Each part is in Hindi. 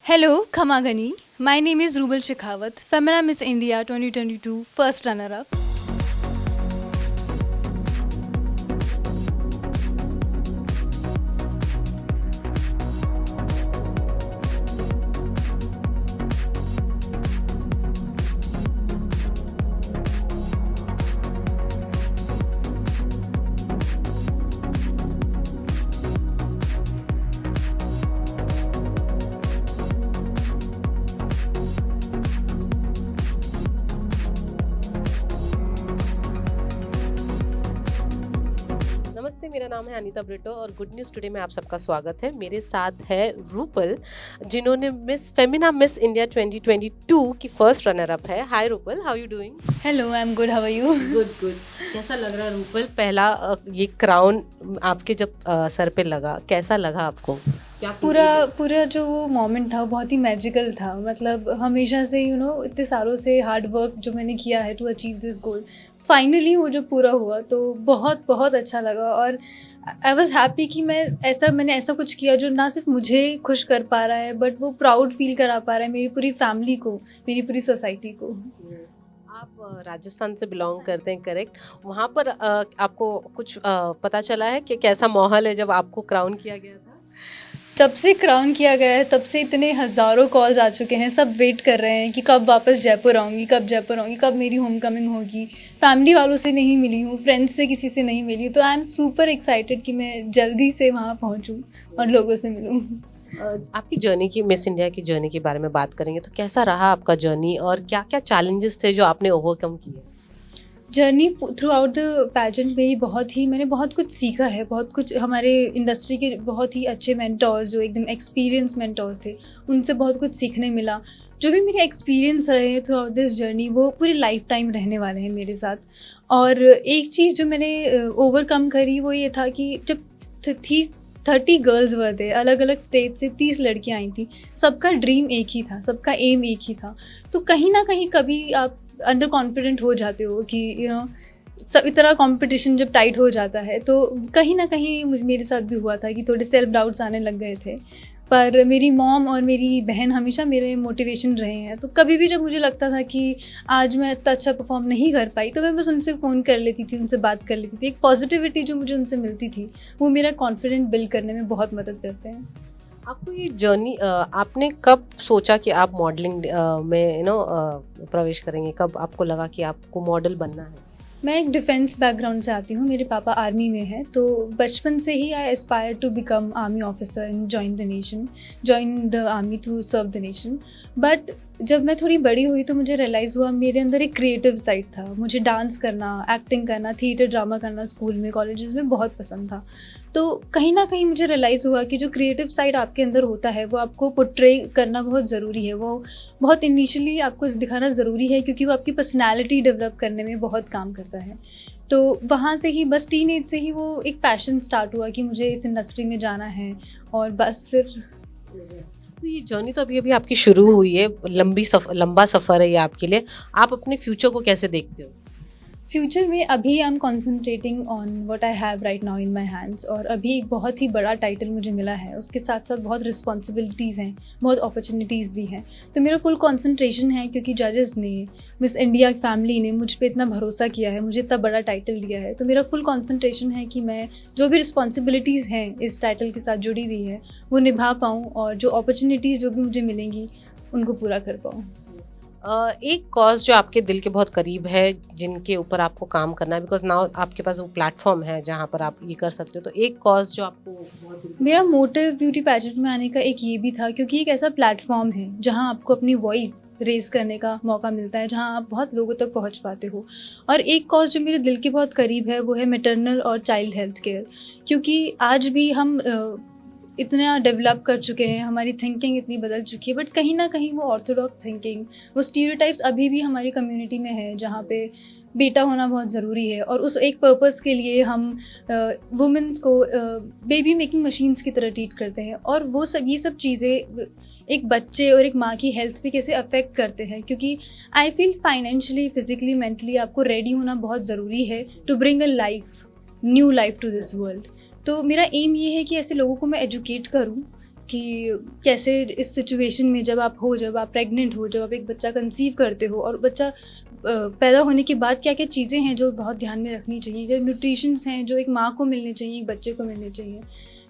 Hello, Khamagani. My name is Rubal Shekhawat, Femina Miss India 2022 first runner-up. नमस्ते, मेरा नाम है अनीता ब्रिटो और गुड न्यूज़ टुडे में आप सबका स्वागत है। मेरे साथ है रूपल, जिन्होंने मिस इंडिया 2022 की फर्स्ट रनर अप है। Hi Rupal, how you doing? Hello, I'm good. How are you? Good. कैसा लग रहा है रूपल? पहला ये क्राउन आपके जब सर पे लगा, कैसा लगा आपको? क्या पूरा जो वो मोमेंट था वो बहुत ही मैजिकल था। मतलब हमेशा से इतने सालों से हार्ड वर्क जो मैंने किया है to achieve this goal, finally वो जो पूरा हुआ तो बहुत बहुत अच्छा लगा। और आई वॉज हैप्पी कि मैंने ऐसा कुछ किया जो ना सिर्फ मुझे खुश कर पा रहा है बट वो प्राउड फील करा पा रहा है मेरी पूरी फैमिली को, मेरी पूरी सोसाइटी को। आप राजस्थान से बिलोंग करते हैं, करेक्ट? वहाँ पर आपको कुछ पता चला है कि कैसा माहौल है जब आपको क्राउन किया गया था? जब से क्राउन किया गया है तब से इतने हज़ारों कॉल्स आ चुके हैं, सब वेट कर रहे हैं कि कब वापस जयपुर आऊँगी, कब मेरी होम कमिंग होगी। फैमिली वालों से नहीं मिली हूँ, फ्रेंड्स से किसी से नहीं मिली हूँ, तो आई एम सुपर एक्साइटेड कि मैं जल्दी से वहाँ पहुँचूँ और लोगों से मिलूँ। आपकी जर्नी की, मिस इंडिया की जर्नी के बारे में बात करेंगे तो कैसा रहा आपका जर्नी और क्या क्या चैलेंजेस थे जो आपने ओवरकम किए? Journey through out the pageant में मैंने बहुत कुछ सीखा है। बहुत कुछ हमारे इंडस्ट्री के बहुत ही अच्छे मेंटोर्स जो एकदम एक्सपीरियंस मेंटोर्स थे, उनसे बहुत कुछ सीखने मिला। जो भी मेरे एक्सपीरियंस रहे हैं थ्रू आउट दिस जर्नी वो पूरी लाइफ टाइम रहने वाले हैं मेरे साथ। और एक चीज़ जो मैंने ओवरकम करी वो ये था कि जब थी 30 गर्ल्स वर थे, अलग अलग स्टेट से 30 लड़कियां आई थी। सबका ड्रीम एक ही था, सबका एम एक ही था। तो कहीं ना कहीं कभी आप अंडर कॉन्फिडेंट हो जाते हो कि सब इतना कंपटीशन जब टाइट हो जाता है तो कहीं ना कहीं मेरे साथ भी हुआ था कि थोड़े सेल्फ डाउट्स आने लग गए थे। पर मेरी मॉम और मेरी बहन हमेशा मेरे मोटिवेशन रहे हैं, तो कभी भी जब मुझे लगता था कि आज मैं इतना अच्छा परफॉर्म नहीं कर पाई तो मैं बस उनसे फ़ोन कर लेती थी, उनसे बात कर लेती थी। एक पॉजिटिविटी जो मुझे उनसे मिलती थी वो मेरा कॉन्फिडेंट बिल्ड करने में बहुत मदद करते हैं। आपको ये जर्नी आपने कब सोचा कि आप मॉडलिंग में प्रवेश करेंगे? कब आपको लगा कि आपको मॉडल बनना है? मैं एक डिफेंस बैकग्राउंड से आती हूँ, मेरे पापा आर्मी में हैं, तो बचपन से ही I aspire to become army officer and join the army to serve the nation. But जब मैं थोड़ी बड़ी हुई तो मुझे रियलाइज़ हुआ मेरे अंदर एक क्रिएटिव साइड था। मुझे डांस करना, एक्टिंग करना, थिएटर ड्रामा करना स्कूल में, कॉलेजेस में बहुत पसंद था। तो कहीं ना कहीं मुझे रियलाइज़ हुआ कि जो क्रिएटिव साइड आपके अंदर होता है वो आपको पोर्ट्रे करना बहुत ज़रूरी है। वो बहुत इनिशियली आपको दिखाना ज़रूरी है क्योंकि वो आपकी पर्सनैलिटी डेवलप करने में बहुत काम करता है। तो वहाँ से ही बस टीन एज से ही वो एक पैशन स्टार्ट हुआ कि मुझे इस इंडस्ट्री में जाना है। और बस फिर तो ये जर्नी तो अभी अभी आपकी शुरू हुई है, लंबा सफ़र है ये आपके लिए। आप अपने फ्यूचर को कैसे देखते हो? फ्यूचर में अभी I am concentrating on what I have right now in my hands. और अभी एक बहुत ही बड़ा टाइटल मुझे मिला है, उसके साथ साथ बहुत रिस्पॉन्सिबिलिटीज़ हैं, बहुत अपॉर्चुनिटीज़ भी हैं। तो मेरा फुल कॉन्सेंट्रेशन है क्योंकि जजेस ने, मिस इंडिया फैमिली ने मुझ पर इतना भरोसा किया है, मुझे इतना बड़ा टाइटल दिया है। तो मेरा फुल कॉन्सेंट्रेशन है कि मैं जो भी रिस्पॉन्सिबिलिटीज़ हैं इस टाइटल के साथ जुड़ी हुई है वो निभा पाऊँ और जो अपॉर्चुनिटीज़ जो भी मुझे मिलेंगी उनको पूरा कर पाऊँ। एक कॉज जो आपके दिल के बहुत करीब है, जिनके ऊपर आपको काम करना है, बिकॉज नाउ आपके पास वो प्लेटफॉर्म है जहाँ पर आप ये कर सकते हो, तो एक कॉज जो आपको बहुत दिल मेरा मोटिव ब्यूटी पैजेंट में आने का एक ये भी था क्योंकि एक ऐसा प्लेटफॉर्म है जहां आपको अपनी वॉइस रेज करने का मौका मिलता है, जहां आप बहुत लोगों तक पहुंच पाते हो। और एक कॉज जो मेरे दिल के बहुत करीब है वो है मैटरनल और चाइल्ड हेल्थ केयर। क्योंकि आज भी हम इतना डेवलप कर चुके हैं, हमारी थिंकिंग इतनी बदल चुकी है, बट कहीं ना कहीं वो ऑर्थोडॉक्स थिंकिंग, वो स्टीरियोटाइप्स अभी भी हमारी कम्युनिटी में है जहाँ पे बेटा होना बहुत ज़रूरी है। और उस एक पर्पस के लिए हम वुमेंस को बेबी मेकिंग मशीन्स की तरह ट्रीट करते हैं। और वो सब ये सब चीज़ें एक बच्चे और एक माँ की हेल्थ पे कैसे अफेक्ट करते हैं, क्योंकि I feel financially, physically, mentally आपको रेडी होना बहुत ज़रूरी है to bring a life, new life to this world. तो मेरा एम ये है कि ऐसे लोगों को मैं एजुकेट करूं कि कैसे इस सिचुएशन में जब आप प्रेग्नेंट हो, जब आप एक बच्चा कंसीव करते हो और बच्चा पैदा होने के बाद क्या क्या चीज़ें हैं जो बहुत ध्यान में रखनी चाहिए, जो न्यूट्रिशंस हैं जो एक माँ को मिलने चाहिए, एक बच्चे को मिलने चाहिए।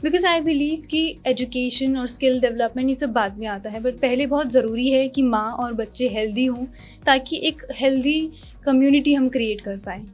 बिकॉज आई बिलीव कि एजुकेशन और स्किल डेवलपमेंट ये सब बाद में आता है, बट पहले बहुत ज़रूरी है कि माँ और बच्चे हेल्दी हों, ताकि एक हेल्दी कम्युनिटी हम क्रिएट कर पाएँ।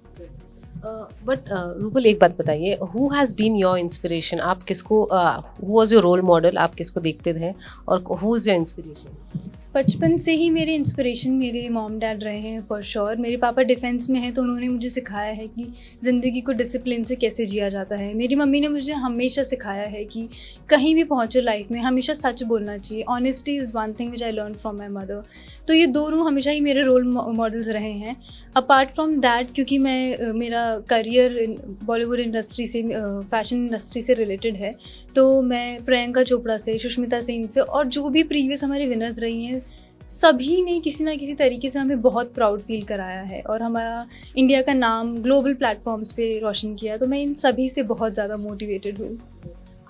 बट रूपल एक बात बताइए, who has been your inspiration? आप किसको, who was your role model? आप किसको देखते थे और हु इज़ योर इंस्पिरेशन? बचपन से ही मेरे इंस्पिरेशन मेरे मॉम डैड रहे हैं फॉर श्योर। मेरे पापा डिफेंस में हैं, तो उन्होंने मुझे सिखाया है कि ज़िंदगी को डिसिप्लिन से कैसे जिया जाता है। मेरी मम्मी ने मुझे हमेशा सिखाया है कि कहीं भी पहुँचो लाइफ में हमेशा सच बोलना चाहिए। Honesty is one thing which I learn from my mother. तो ये दोनों हमेशा ही मेरे रोल मॉडल्स रहे हैं। अपार्ट फ्रॉम दैट, क्योंकि मैं मेरा करियर बॉलीवुड इंडस्ट्री से, फैशन इंडस्ट्री से रिलेटेड है, तो मैं प्रियंका चोपड़ा से, सुष्मिता सेन से और जो भी प्रीवियस हमारे विनर्स रही हैं, सभी ने किसी ना किसी तरीके से हमें बहुत प्राउड फील कराया है और हमारा इंडिया का नाम ग्लोबल प्लेटफॉर्म्स पे रोशन किया। तो मैं इन सभी से बहुत ज़्यादा मोटिवेटेड हूँ।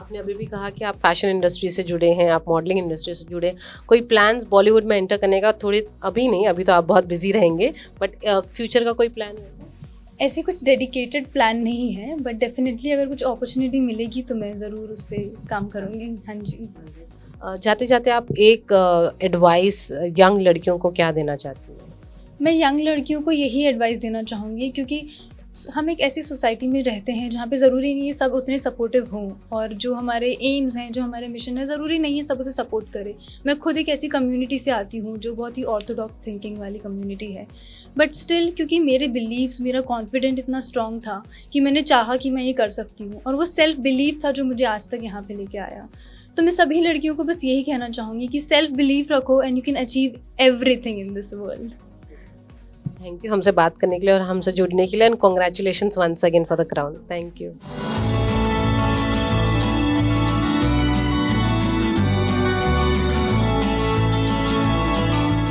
आपने अभी भी कहा कि आप फैशन इंडस्ट्री से जुड़े हैं, आप मॉडलिंग इंडस्ट्री से जुड़े, कोई प्लान्स बॉलीवुड में एंटर करने का? थोड़े अभी नहीं, अभी तो आप बहुत बिजी रहेंगे, बट फ्यूचर का कोई प्लान है? ऐसे कुछ डेडिकेटेड प्लान नहीं है, बट डेफिनेटली अगर कुछ अपॉर्चुनिटी मिलेगी तो मैं ज़रूर उस पर काम करूँगी। हाँ जी। जाते जाते आप एक एडवाइस यंग लड़कियों को क्या देना चाहती हैं? मैं यंग लड़कियों को यही एडवाइस देना चाहूँगी, क्योंकि हम एक ऐसी सोसाइटी में रहते हैं जहाँ पे ज़रूरी नहीं है सब उतने सपोर्टिव हों, और जो हमारे एम्स हैं, जो हमारे मिशन है, ज़रूरी नहीं है सब उसे सपोर्ट करें। मैं खुद एक ऐसी कम्युनिटी से आती हूँ जो बहुत ही ऑर्थोडॉक्स थिंकिंग वाली कम्युनिटी है, बट स्टिल क्योंकि मेरे बिलीव्स, मेरा कॉन्फिडेंट इतना स्ट्रॉन्ग था कि मैंने चाहा कि मैं ये कर सकती हूँ, और वो सेल्फ बिलीव था जो मुझे आज तक यहाँ पे लेके आया। तो मैं सभी लड़कियों को बस यही कहना चाहूँगी कि सेल्फ बिलीव रखो and you can achieve everything in this world. Thank you हमसे बात करने के लिए और हमसे जुड़ने के लिए, and congratulations once again for the crown. Thank you.